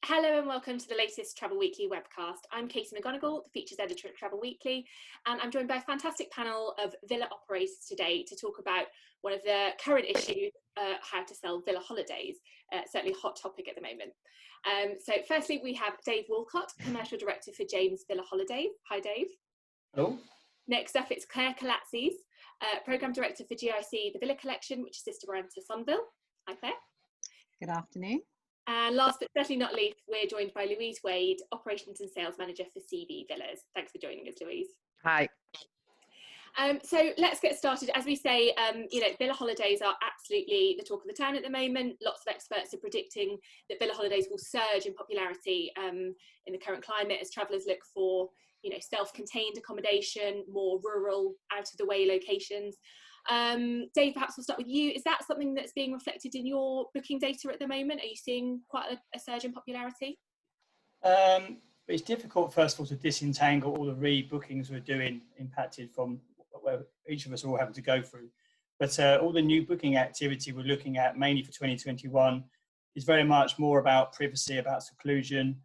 Hello and welcome to the latest Travel Weekly webcast. I'm Katie McGonigal, the features editor at Travel Weekly, and I'm joined by a fantastic panel of villa operators today to talk about one of the current issues, how to sell villa holidays, certainly a hot topic at the moment. So firstly, we have Dave Walcott, Commercial Director for James Villa Holidays. Hi, Dave. Hello. Next up, it's Claire Kalatzis, Programme Director for GIC, the Villa Collection, which is sister brand to Sunville. Hi, Claire. Good afternoon. And last but certainly not least, we're joined by Louise Wade, Operations and Sales Manager for CV Villas. Thanks for joining us, Louise. Hi. So let's get started. As we say, villa holidays are absolutely the talk of the town at the moment. Lots of experts are predicting that villa holidays will surge in popularity in the current climate as travellers look for, self-contained accommodation, more rural, out-of-the-way locations. Dave, perhaps we'll start with you. Is that something that's being reflected in your booking data at the moment? Are you seeing quite a surge in popularity? It's difficult, first of all, to disentangle all the rebookings we're doing impacted from where each of us are all having to go through. But all the new booking activity we're looking at, mainly for 2021, is very much more about privacy, about seclusion,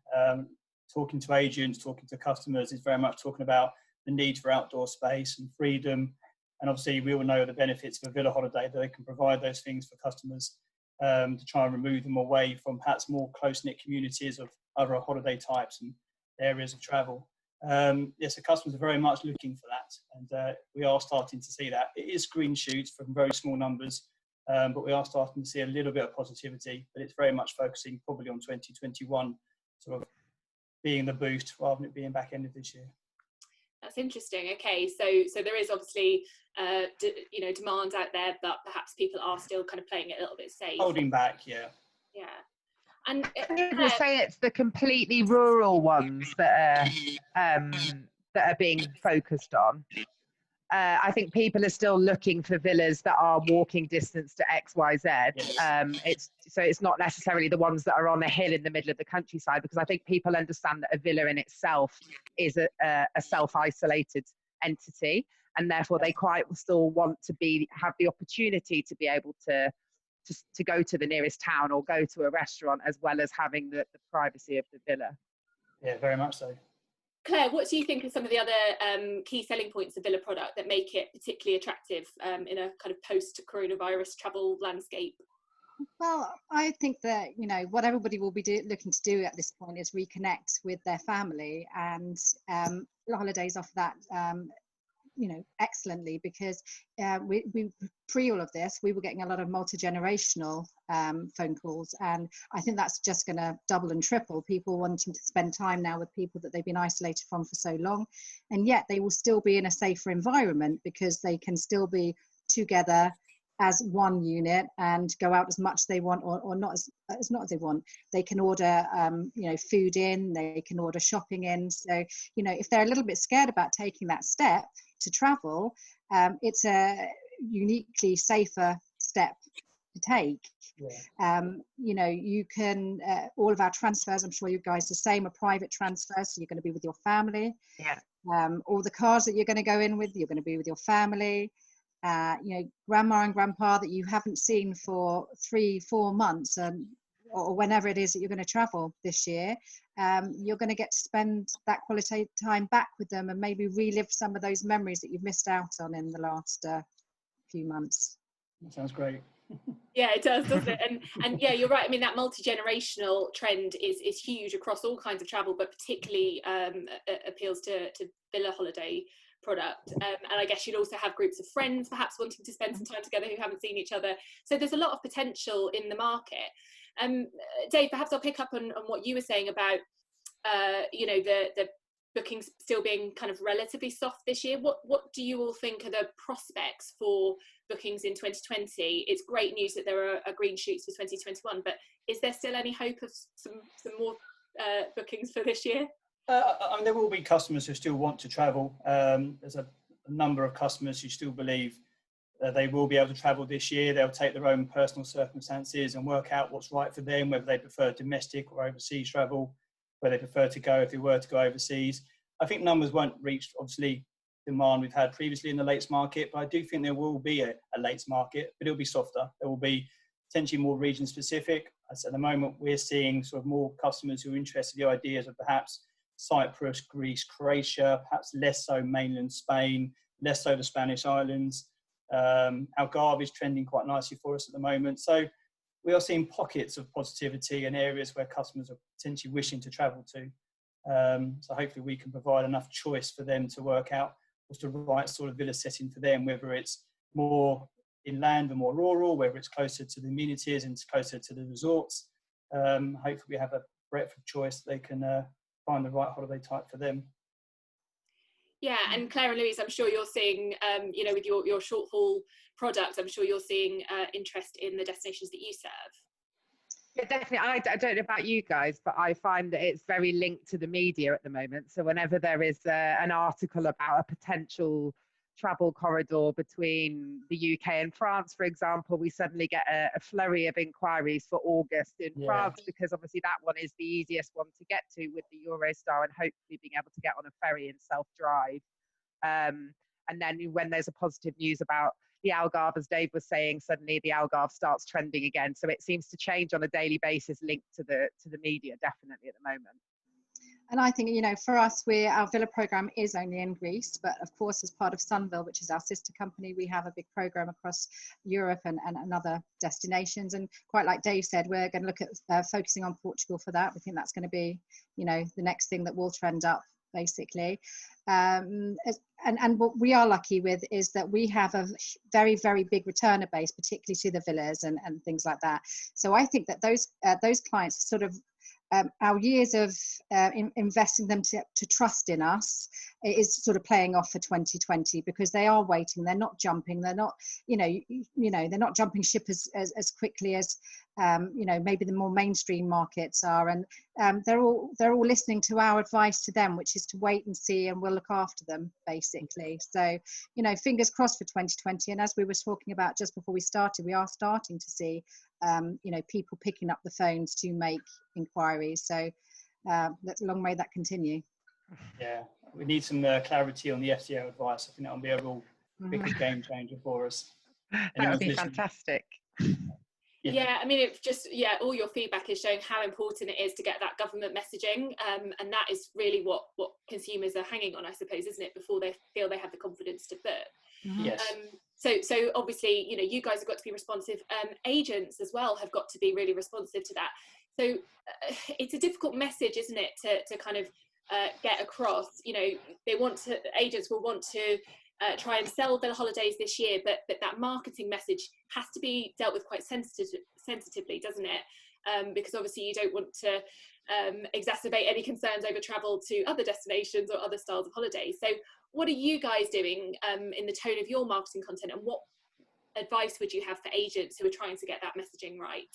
talking to agents, talking to customers, is very much talking about the need for outdoor space and freedom. And obviously, we all know the benefits of a villa holiday, that they can provide those things for customers to try and remove them away from perhaps more close-knit communities of other holiday types and areas of travel. Yes, the customers are very much looking for that, and we are starting to see that. It is green shoots from very small numbers, but we are starting to see a little bit of positivity, but it's very much focusing probably on 2021, sort of being the boost rather than it being back end of this year. That's interesting. Okay, so there is obviously demand out there, but perhaps people are still kind of playing it a little bit safe. Holding back, yeah. Yeah. And You're saying it's the completely rural ones that are being focused on. I think people are still looking for villas that are walking distance to X, Y, Z. Yes. It's not necessarily the ones that are on a hill in the middle of the countryside, because I think people understand that a villa in itself is a self-isolated entity, and therefore they quite still want to have the opportunity to be able to go to the nearest town or go to a restaurant, as well as having the privacy of the villa. Yeah, very much so. Claire, what do you think are some of the other key selling points of villa product that make it particularly attractive in a kind of post-coronavirus travel landscape? Well, I think that, what everybody will be looking to do at this point is reconnect with their family, and villa holidays offer that excellently, because we pre all of this, we were getting a lot of multi-generational phone calls, and I think that's just going to double and triple, people wanting to spend time now with people that they've been isolated from for so long, and yet they will still be in a safer environment because they can still be together as one unit and go out as much as they want, or not as not as they want. They can order food in, they can order shopping in. So if they're a little bit scared about taking that step to travel, it's a uniquely safer step to take. Yeah. You can all of our transfers, I'm sure you guys the same, are private transfers, so you're going to be with your family. Yeah. All the cars that you're going to go in with, you're going to be with your family. Grandma and grandpa that you haven't seen for 3-4 months, or whenever it is that you're going to travel this year, you're going to get to spend that quality time back with them and maybe relive some of those memories that you've missed out on in the last few months. That sounds great. Yeah, it does, doesn't it? And yeah, you're right. I mean, that multi-generational trend is huge across all kinds of travel, but particularly appeals to villa holiday product. And I guess you'd also have groups of friends perhaps wanting to spend some time together who haven't seen each other. So there's a lot of potential in the market. Dave, perhaps I'll pick up on what you were saying about the bookings still being kind of relatively soft this year. What do you all think are the prospects for bookings in 2020? It's great news that there are green shoots for 2021, but is there still any hope of some more bookings for this year? There will be customers who still want to travel. There's a number of customers who still believe that they will be able to travel this year. They'll take their own personal circumstances and work out what's right for them, whether they prefer domestic or overseas travel, where they prefer to go if they were to go overseas. I think numbers won't reach, obviously, demand we've had previously in the lates market, but I do think there will be a lates market, but it'll be softer. There will be potentially more region specific. As at the moment, we're seeing sort of more customers who are interested in the ideas of perhaps Cyprus, Greece, Croatia, perhaps less so mainland Spain, less so the Spanish islands. Algarve is trending quite nicely for us at the moment. So we are seeing pockets of positivity and areas where customers are potentially wishing to travel to. So hopefully we can provide enough choice for them to work out what's the right sort of villa setting for them, whether it's more inland or more rural, whether it's closer to the amenities and it's closer to the resorts. Hopefully we have a breadth of choice they can find the right holiday type for them. Yeah, and Claire and Louise, I'm sure you're seeing, you know, with your short haul product, I'm sure you're seeing interest in the destinations that you serve. Yeah, definitely. I don't know about you guys, but I find that it's very linked to the media at the moment. So whenever there is an article about a potential travel corridor between the UK and France, for example, we suddenly get a flurry of inquiries for August in France, because obviously that one is the easiest one to get to with the Eurostar, and hopefully being able to get on a ferry and self-drive. And then when there's a positive news about the Algarve, as Dave was saying, suddenly the Algarve starts trending again. So it seems to change on a daily basis, linked to the media, definitely at the moment. And I think, you know, for us, our villa program is only in Greece, but of course, as part of Sunville, which is our sister company, we have a big program across Europe and other destinations. And quite like Dave said, we're going to look at focusing on Portugal for that. We think that's going to be, you know, the next thing that will trend up, basically. And what we are lucky with is that we have a very, very big returner base, particularly to the villas and things like that. So I think that those clients sort of, our years of investing them to trust in us is sort of playing off for 2020, because they are waiting, they're not jumping, they're not, you know, they're not jumping ship as quickly as, you know, maybe the more mainstream markets are. And they're all listening to our advice to them, which is to wait and see, and we'll look after them, basically. So, you know, fingers crossed for 2020. And as we were talking about just before we started, we are starting to see, you know, people picking up the phones to make inquiries. So long may that continue. Yeah, we need some clarity on the FCO advice. I think that'll be a real big game changer for us. That would be fantastic. Yeah, I mean, it's just, yeah, all your feedback is showing how important it is to get that government messaging, and that is really what consumers are hanging on, I suppose, isn't it, before they feel they have the confidence to book. Yes. So obviously, you know, you guys have got to be responsive. Agents as well have got to be really responsive to that. So it's a difficult message, isn't it, to kind of get across. You know, agents will want to try and sell villa holidays this year, but that marketing message has to be dealt with quite sensitively, doesn't it? Because obviously you don't want to exacerbate any concerns over travel to other destinations or other styles of holidays. So what are you guys doing in the tone of your marketing content, and what advice would you have for agents who are trying to get that messaging right?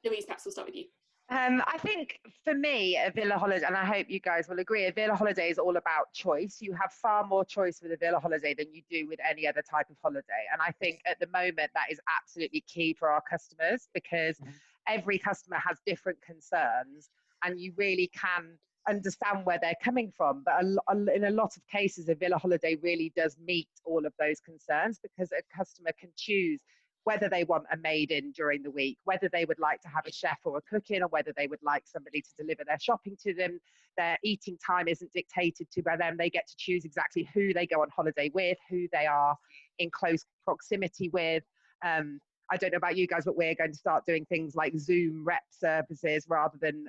Louise, perhaps we'll start with you. I think for me, a villa holiday, and I hope you guys will agree, a villa holiday is all about choice. You have far more choice with a villa holiday than you do with any other type of holiday. And I think at the moment that is absolutely key for our customers, because every customer has different concerns, and you really can understand where they're coming from. But in a lot of cases, a villa holiday really does meet all of those concerns, because a customer can choose whether they want a maid in during the week, whether they would like to have a chef or a cook in, or whether they would like somebody to deliver their shopping to them. Their eating time isn't dictated to by them. They get to choose exactly who they go on holiday with, who they are in close proximity with. I don't know about you guys, but we're going to start doing things like Zoom rep services rather than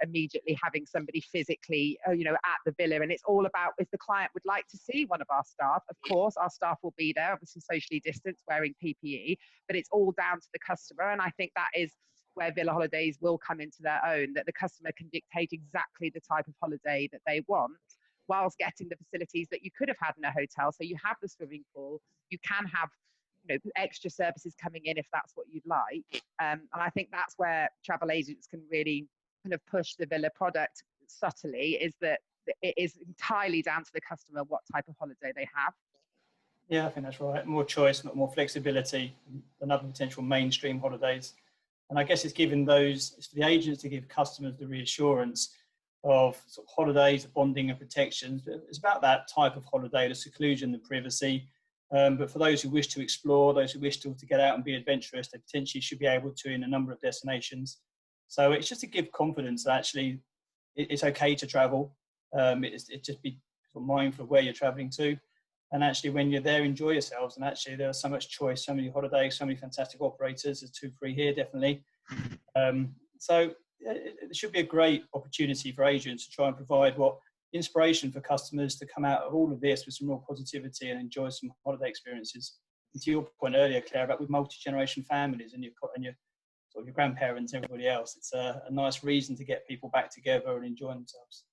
immediately having somebody physically, you know, at the villa. And it's all about, if the client would like to see one of our staff, of course, our staff will be there, obviously socially distanced, wearing PPE, but it's all down to the customer. And I think that is where villa holidays will come into their own, that the customer can dictate exactly the type of holiday that they want, whilst getting the facilities that you could have had in a hotel. So you have the swimming pool, you can have, you know, extra services coming in if that's what you'd like. And I think that's where travel agents can really kind of push the villa product subtly, is that it is entirely down to the customer what type of holiday they have. Yeah, I think that's right. More choice, not more flexibility than other potential mainstream holidays. And I guess it's for the agents to give customers the reassurance of sort of holidays, bonding and protections. It's about that type of holiday, the seclusion, the privacy. But for those who wish to explore, those who wish to get out and be adventurous, they potentially should be able to in a number of destinations. So it's just to give confidence that actually it's okay to travel. It's just be mindful of where you're traveling to. And actually, when you're there, enjoy yourselves. And actually, there's so much choice, so many holidays, so many fantastic operators. There's 2 free here, definitely. So it should be a great opportunity for agents to try and provide inspiration for customers to come out of all of this with some real positivity and enjoy some holiday experiences. And to your point earlier, Claire, about with multi-generation families and your sort of your grandparents and everybody else, it's a nice reason to get people back together and enjoy themselves.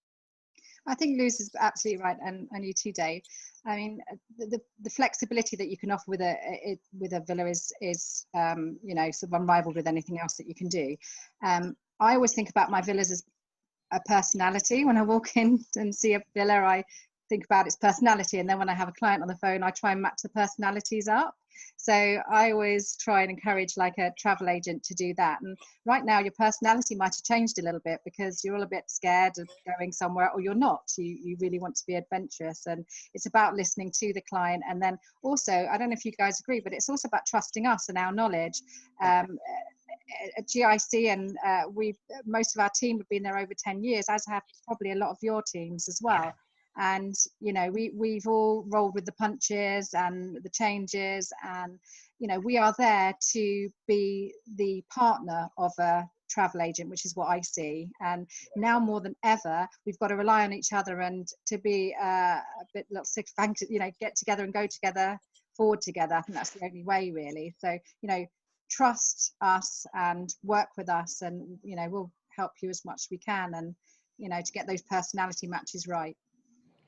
I think Luz is absolutely right, and you too, Dave. I mean, the flexibility that you can offer with a villa is you know, sort of unrivaled with anything else that you can do. I always think about my villas as a personality. When I walk in and see a villa, I think about its personality, and then when I have a client on the phone, I try and match the personalities up. So I always try and encourage like a travel agent to do that. And right now your personality might have changed a little bit because you're all a bit scared of going somewhere, or you're not. You really want to be adventurous, and it's about listening to the client. And then also, I don't know if you guys agree, but it's also about trusting us and our knowledge. At GIC, and most of our team have been there over 10 years, as have probably a lot of your teams as well. And you know, we've all rolled with the punches and the changes, and you know, we are there to be the partner of a travel agent, which is what I see. And now more than ever, we've got to rely on each other and to be a bit sick, you know, get together and go together, forward together. I think that's the only way, really. So you know, trust us and work with us, and you know, we'll help you as much as we can, and you know, to get those personality matches right.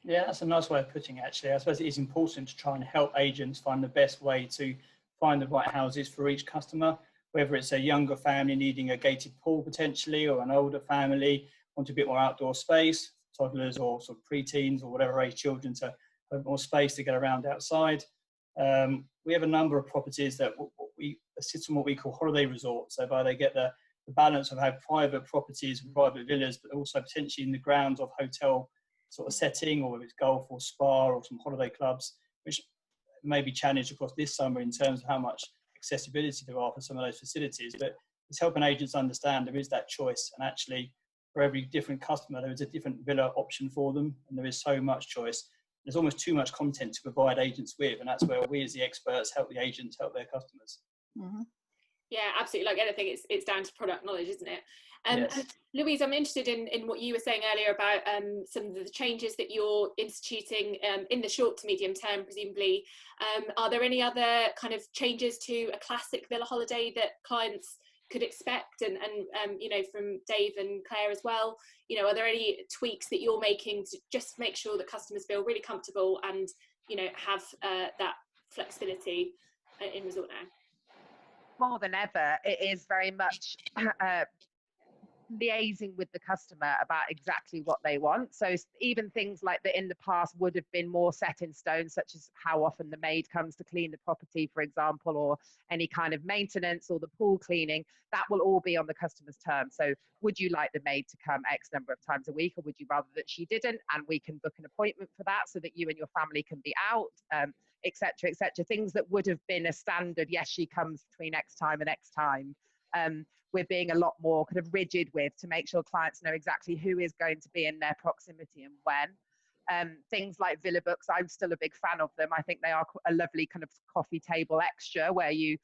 Yeah, that's a nice way of putting it, actually. I suppose it is important to try and help agents find the best way to find the right houses for each customer, whether it's a younger family needing a gated pool potentially, or an older family want a bit more outdoor space, toddlers or sort of pre-teens or whatever age children to have more space to get around outside. We have a number of properties that we sit on what we call holiday resorts, so they get the balance of have private properties and private villas, but also potentially in the grounds of hotel sort of setting, or whether it's golf or spa or some holiday clubs, which may be challenged across this summer in terms of how much accessibility there are for some of those facilities. But it's helping agents understand there is that choice, and actually for every different customer there is a different villa option for them, and there is so much choice. There's almost too much content to provide agents with, and that's where we as the experts help the agents help their customers. Mm-hmm. Yeah, absolutely. Like anything, it's down to product knowledge, isn't it? Yes. Louise, I'm interested in what you were saying earlier about some of the changes that you're instituting in the short to medium term, presumably. Are there any other kind of changes to a classic villa holiday that clients could expect? And you know, from Dave and Claire as well, you know, are there any tweaks that you're making to just make sure that customers feel really comfortable and, you know, have that flexibility in Resort Now? More than ever, it is very much liaising with the customer about exactly what they want. So even things like that in the past would have been more set in stone, such as how often the maid comes to clean the property, for example, or any kind of maintenance or the pool cleaning, that will all be on the customer's terms. So would you like the maid to come X number of times a week, or would you rather that she didn't? And we can book an appointment for that so that you and your family can be out, etc., etc. Things that would have been a standard, yes, she comes between X time and X time. We're being a lot more kind of rigid with, to make sure clients know exactly who is going to be in their proximity and when. Things like villa books, I'm still a big fan of them. I think they are a lovely kind of coffee table extra where you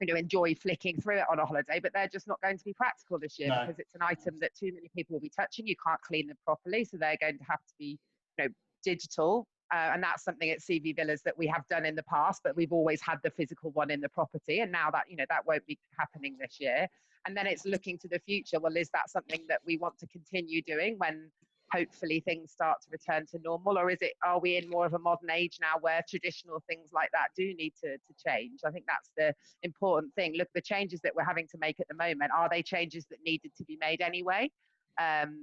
know, enjoy flicking through it on a holiday, but they're just not going to be practical this year. No. Because it's an item that too many people will be touching. You can't clean them properly, so they're going to have to be, you know, digital. And that's something at CV Villas that we have done in the past, but we've always had the physical one in the property. And now that, you know, that won't be happening this year. And then it's looking to the future. Well, is that something that we want to continue doing when hopefully things start to return to normal? Or are we in more of a modern age now where traditional things like that do need to change? I think that's the important thing. Look, the changes that we're having to make at the moment, are they changes that needed to be made anyway?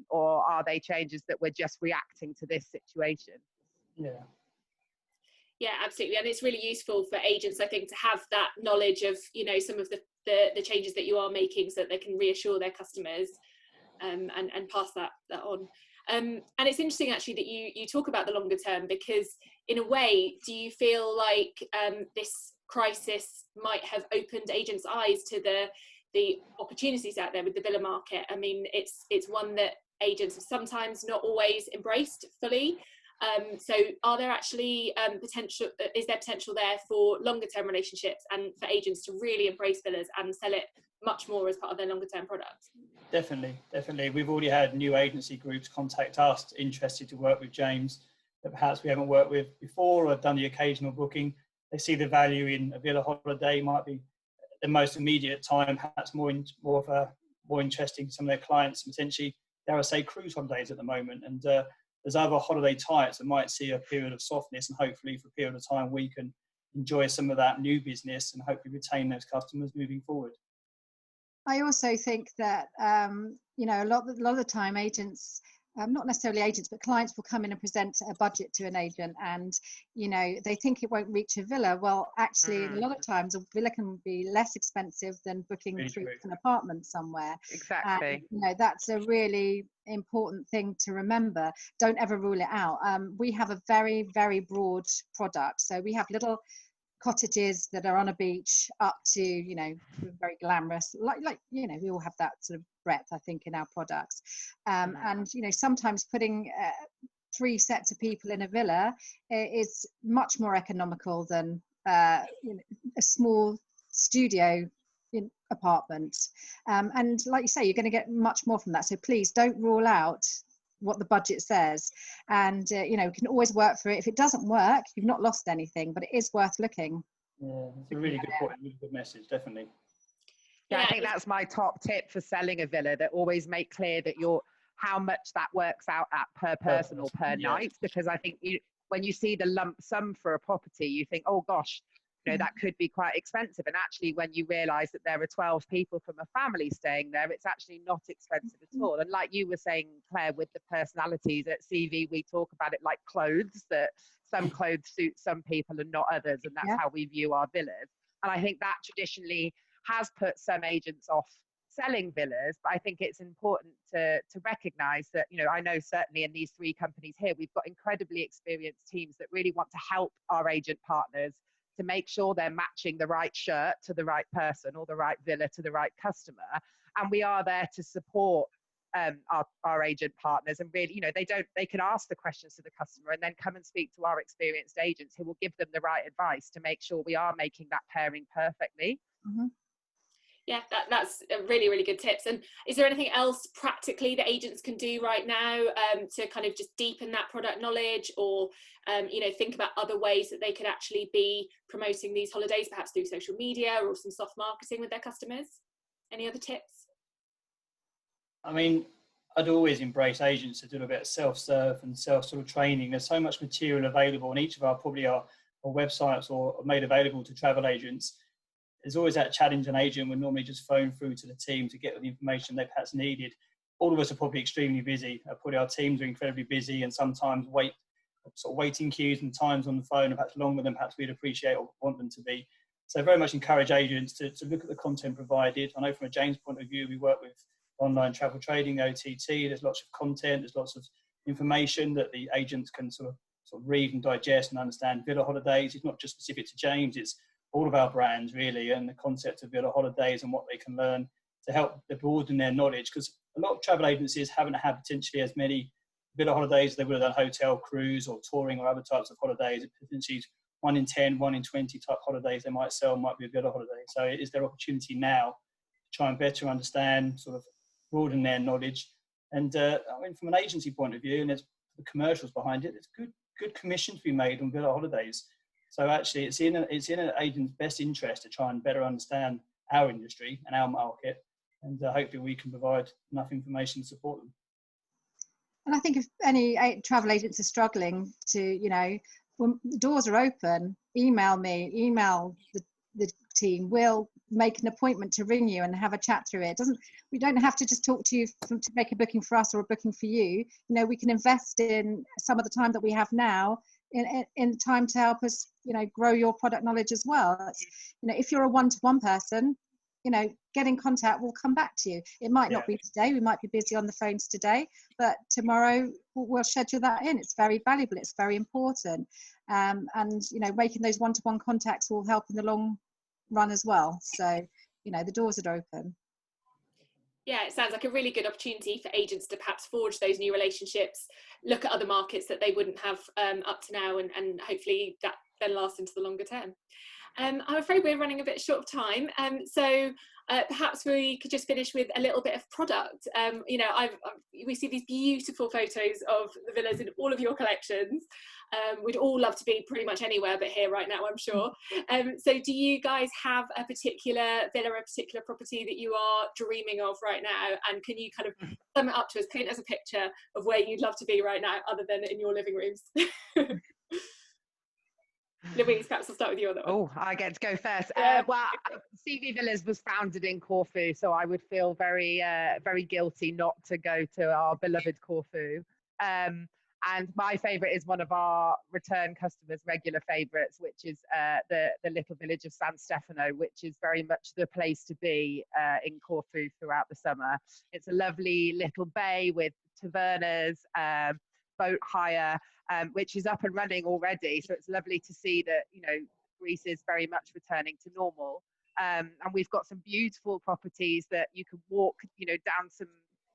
Or are they changes that we're just reacting to this situation? Yeah, absolutely. And it's really useful for agents, I think, to have that knowledge of, you know, some of the changes that you are making, so that they can reassure their customers and pass that on. And it's interesting actually that you talk about the longer term, because in a way, do you feel like this crisis might have opened agents' eyes to the opportunities out there with the villa market? I mean, it's one that agents have sometimes not always embraced fully. So are there actually is there potential there for longer term relationships and for agents to really embrace villas and sell it much more as part of their longer term products? Definitely. We've already had new agency groups contact us interested to work with James that perhaps we haven't worked with before or done the occasional booking. They see the value in a villa holiday, might be the most immediate time, perhaps more interesting to some of their clients, potentially, dare I say, cruise holidays at the moment. And there's other holiday types that might see a period of softness, and hopefully for a period of time we can enjoy some of that new business and hopefully retain those customers moving forward. I also think that a lot of the time agents, not necessarily agents, but clients will come in and present a budget to an agent, and they think it won't reach a villa. Well, actually, a lot of times a villa can be less expensive than booking Really through true. an apartment somewhere. Exactly. And, that's a really important thing to remember. Don't ever rule it out. We have a very, very broad product, so we have little cottages that are on a beach up to very glamorous, like we all have that sort of breadth, I think, in our products. And sometimes putting 3 sets of people in a villa is much more economical than a small studio apartment, and like you say, you're going to get much more from that. So please don't rule out what the budget says, and we can always work for it. If it doesn't work, you've not lost anything, but it is worth looking. Yeah, it's a really good point, really good message, definitely. Yeah, I think that's my top tip for selling a villa, that always make clear that how much that works out at per person or per night, because I think when you see the lump sum for a property, you think, oh gosh, that could be quite expensive. And actually, when you realise that there are 12 people from a family staying there, it's actually not expensive at all. And like you were saying, Claire, with the personalities at CV, we talk about it like clothes, that some clothes suit some people and not others. And that's how we view our villas. And I think that traditionally has put some agents off selling villas, but I think it's important to recognise that, I know certainly in these 3 companies here, we've got incredibly experienced teams that really want to help our agent partners to make sure they're matching the right shirt to the right person or the right villa to the right customer. And we are there to support our agent partners, and really, they can ask the questions to the customer and then come and speak to our experienced agents who will give them the right advice to make sure we are making that pairing perfectly. Mm-hmm. Yeah, that's a really, really good tips. And is there anything else practically that agents can do right now to kind of just deepen that product knowledge, or think about other ways that they could actually be promoting these holidays, perhaps through social media or some soft marketing with their customers? Any other tips? I mean, I'd always embrace agents to do a bit of self-serve and self-sort of training. There's so much material available on each of our websites or made available to travel agents. There's always that challenge an agent would normally just phone through to the team to get the information they perhaps needed. All of us are probably extremely busy. Probably our teams are incredibly busy, and sometimes waiting queues and times on the phone are perhaps longer than perhaps we'd appreciate or want them to be. So very much encourage agents to look at the content provided. I know from a James point of view, we work with online travel trading, OTT. There's lots of content, there's lots of information that the agents can sort of read and digest and understand. Villa holidays, it's not just specific to James, it's all of our brands really, and the concept of villa holidays and what they can learn to help them broaden their knowledge, because a lot of travel agencies haven't had potentially as many villa holidays as they would have done hotel, cruise or touring or other types of holidays. Potentially 1 in 10, 1 in 20 type holidays they might sell might be a villa holiday. So it is their opportunity now to try and better understand, sort of broaden their knowledge. And I mean, from an agency point of view, and there's the commercials behind it, it's good commission to be made on villa holidays. So actually, it's in an agent's best interest to try and better understand our industry and our market, and hopefully we can provide enough information to support them. And I think if any travel agents are struggling to, when the doors are open, email me, email the team. We'll make an appointment to ring you and have a chat through it. We don't have to just talk to you to make a booking for us or a booking for you. We can invest in some of the time that we have now in time to help us, grow your product knowledge as well. If you're a one-to-one person, get in contact. We'll come back to you. It might not be today. We might be busy on the phones today, but tomorrow we'll schedule that in. It's very valuable. It's very important. And, making those one-to-one contacts will help in the long run as well. So, the doors are open. Yeah, it sounds like a really good opportunity for agents to perhaps forge those new relationships, look at other markets that they wouldn't have up to now, and hopefully that then lasts into the longer term. I'm afraid we're running a bit short of time, so perhaps we could just finish with a little bit of product. We see these beautiful photos of the villas in all of your collections. We'd all love to be pretty much anywhere but here right now, I'm sure. So do you guys have a particular villa, a particular property that you are dreaming of right now? And can you kind of sum it up to us, paint us a picture of where you'd love to be right now, other than in your living rooms? Louise, perhaps I'll start with you on that one. Oh, I get to go first. Yeah. Well, CV Villas was founded in Corfu, so I would feel very, very guilty not to go to our beloved Corfu. And my favourite is one of our return customers' regular favourites, which is the little village of San Stefano, which is very much the place to be in Corfu throughout the summer. It's a lovely little bay with tavernas, boat hire, which is up and running already. So it's lovely to see that, Greece is very much returning to normal. And we've got some beautiful properties that you can walk, down some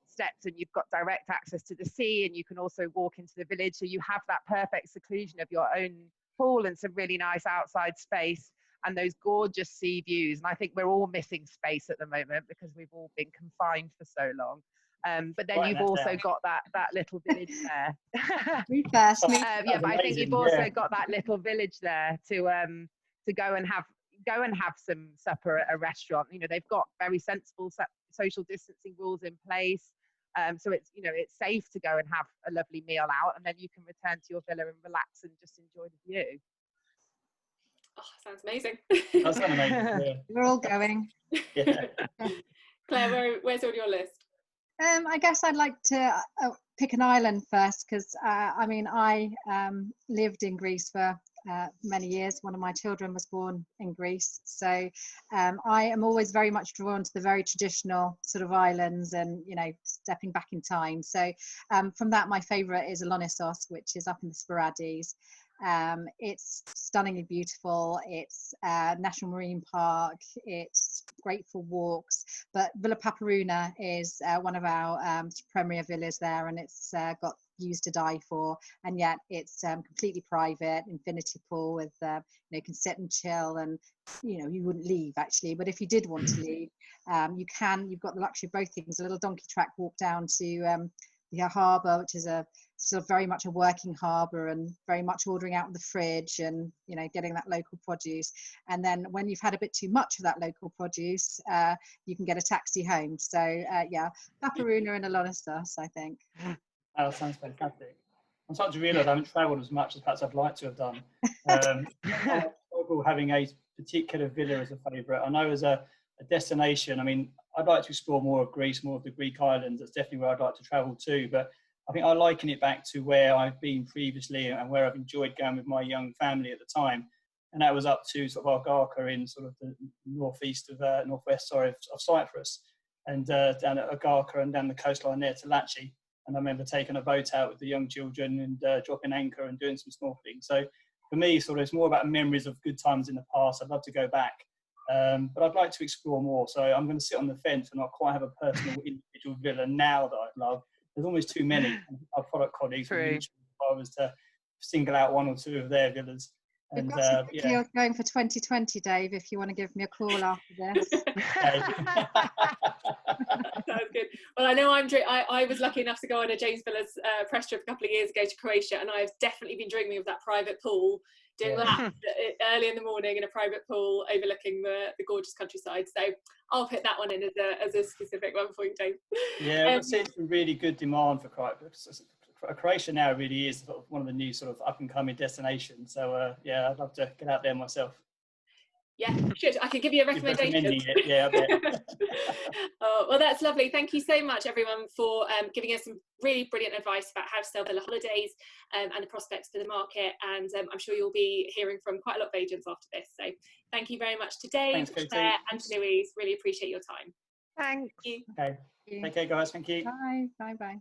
steps, and you've got direct access to the sea, and you can also walk into the village. So you have that perfect seclusion of your own pool and some really nice outside space and those gorgeous sea views. And I think we're all missing space at the moment because we've all been confined for so long. But then you've also got that little village there. But I think you've also got that little village there to go and have some supper at a restaurant. They've got very sensible social distancing rules in place. So it's safe to go and have a lovely meal out, and then you can return to your villa and relax and just enjoy the view. Oh, sounds amazing. That sounds amazing. Yeah. We're all going. Yeah. Claire, where's on your list? I guess I'd like to pick an island first, because I lived in Greece for many years. One of my children was born in Greece, so I am always very much drawn to the very traditional sort of islands, and stepping back in time. So from that, my favourite is Alonissos, which is up in the Sporades. It's stunningly beautiful. It's National Marine Park. It's great for walks. But Villa Paparouna is one of our premier villas there, and it's got views to die for. And yet it's completely private, infinity pool with you can sit and chill, and you wouldn't leave actually. But if you did want to leave, you can. You've got the luxury of both things: a little donkey track walk down to the harbour, which is a sort of very much a working harbour, and very much ordering out of the fridge and getting that local produce. And then when you've had a bit too much of that local produce, you can get a taxi home. So Paparouna and Alonissos, I think. Oh, sounds fantastic. I'm starting to realise I haven't travelled as much as perhaps I'd like to have done. I'm having a particular villa as a favourite. I know as a destination, I'd like to explore more of Greece, more of the Greek islands. That's definitely where I'd like to travel to. But I think I liken it back to where I've been previously and where I've enjoyed going with my young family at the time. And that was up to sort of Argarka in sort of the northwest of Cyprus, and down at Argarka and down the coastline there to Latchi. And I remember taking a boat out with the young children and dropping anchor and doing some snorkeling. So for me, sort of, it's more about memories of good times in the past. I'd love to go back. But I'd like to explore more. So I'm going to sit on the fence and not quite have a personal individual villa now that I'd love. There's almost too many. Our product colleagues, if I was to single out one or two of their villas. We've got some deals going for 2020, Dave, if you want to give me a call after this. Sounds good. Well, I know I was lucky enough to go on a James Villas press trip a couple of years ago to Croatia, and I've definitely been dreaming of that private pool, doing that early in the morning in a private pool overlooking the gorgeous countryside. So I'll put that one in as a specific one for you, Dave. Yeah, we're seeing some really good demand for Croatia now. Really is sort of one of the new sort of up and coming destinations. So I'd love to get out there myself. Yeah, should I could give you a recommendation. Yeah, I bet. Oh, well, that's lovely. Thank you so much, everyone, for giving us some really brilliant advice about how to sell villa holidays and the prospects for the market. And I'm sure you'll be hearing from quite a lot of agents after this. So thank you very much to Dave, Thanks, Claire, Katie. and to Louise. Really appreciate your time. Thanks. Thank you. Okay. Take care, guys. Thank you. Bye. Bye. Bye.